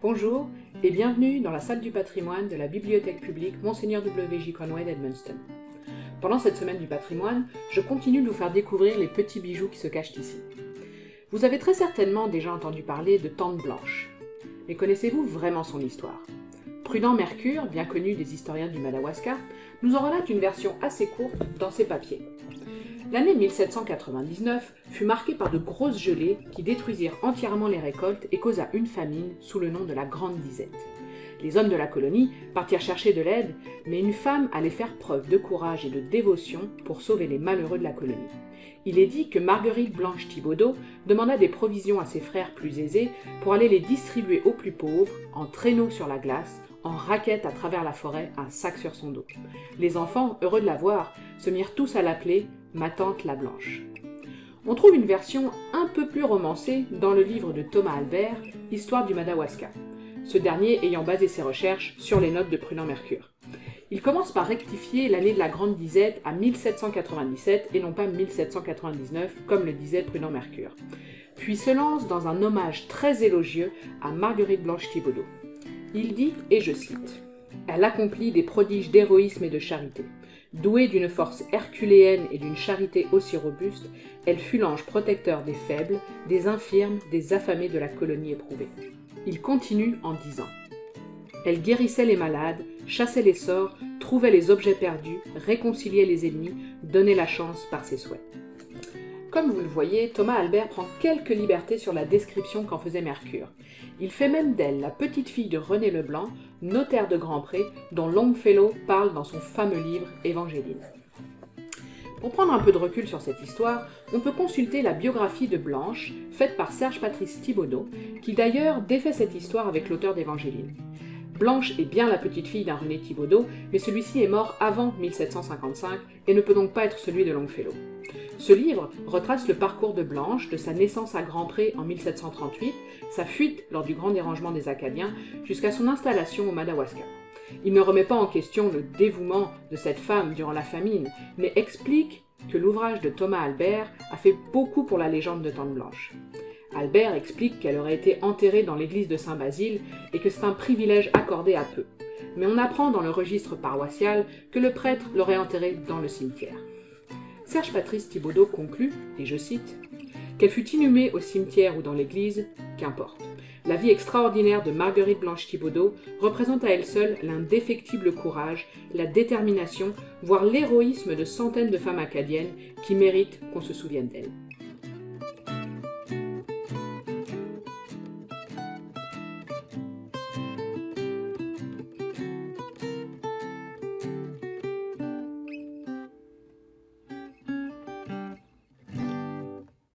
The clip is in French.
Bonjour et bienvenue dans la salle du patrimoine de la bibliothèque publique Monseigneur W.J. Conway d'Edmundston. Pendant cette semaine du patrimoine, je continue de vous faire découvrir les petits bijoux qui se cachent ici. Vous avez très certainement déjà entendu parler de Tante Blanche. Mais connaissez-vous vraiment son histoire? Prudent Mercure, bien connu des historiens du Madawaska, nous en relate une version assez courte dans ses papiers. L'année 1799 fut marquée par de grosses gelées qui détruisirent entièrement les récoltes et causa une famine sous le nom de la Grande Disette. Les hommes de la colonie partirent chercher de l'aide, mais une femme allait faire preuve de courage et de dévotion pour sauver les malheureux de la colonie. Il est dit que Marguerite Blanche Thibaudeau demanda des provisions à ses frères plus aisés pour aller les distribuer aux plus pauvres, en traîneau sur la glace, en raquette à travers la forêt, un sac sur son dos. Les enfants, heureux de la voir, se mirent tous à l'appeler ma tante la Blanche. On trouve une version un peu plus romancée dans le livre de Thomas Albert, Histoire du Madawaska, ce dernier ayant basé ses recherches sur les notes de Prudent Mercure. Il commence par rectifier l'année de la Grande Disette à 1797 et non pas 1799 comme le disait Prudent Mercure, puis se lance dans un hommage très élogieux à Marguerite Blanche Thibaudeau. Il dit, et je cite, « Elle accomplit des prodiges d'héroïsme et de charité. Douée d'une force herculéenne et d'une charité aussi robuste, elle fut l'ange protecteur des faibles, des infirmes, des affamés de la colonie éprouvée. » Il continue en disant « Elle guérissait les malades, chassait les sorts, trouvait les objets perdus, réconciliait les ennemis, donnait la chance par ses souhaits. » Comme vous le voyez, Thomas Albert prend quelques libertés sur la description qu'en faisait Mercure. Il fait même d'elle la petite fille de René Leblanc, notaire de Grandpré, dont Longfellow parle dans son fameux livre Évangéline. Pour prendre un peu de recul sur cette histoire, on peut consulter la biographie de Blanche, faite par Serge Patrice Thibaudeau, qui d'ailleurs défait cette histoire avec l'auteur d'Évangéline. Blanche est bien la petite fille d'un René Thibaudeau, mais celui-ci est mort avant 1755 et ne peut donc pas être celui de Longfellow. Ce livre retrace le parcours de Blanche, de sa naissance à Grandpré en 1738, sa fuite lors du grand dérangement des Acadiens, jusqu'à son installation au Madawaska. Il ne remet pas en question le dévouement de cette femme durant la famine, mais explique que l'ouvrage de Thomas Albert a fait beaucoup pour la légende de Tante Blanche. Albert explique qu'elle aurait été enterrée dans l'église de Saint-Basile et que c'est un privilège accordé à peu. Mais on apprend dans le registre paroissial que le prêtre l'aurait enterrée dans le cimetière. Serge Patrice Thibaudeau conclut, et je cite, « Qu'elle fût inhumée au cimetière ou dans l'église, qu'importe. La vie extraordinaire de Marguerite Blanche Thibaudeau représente à elle seule l'indéfectible courage, la détermination, voire l'héroïsme de centaines de femmes acadiennes qui méritent qu'on se souvienne d'elle. »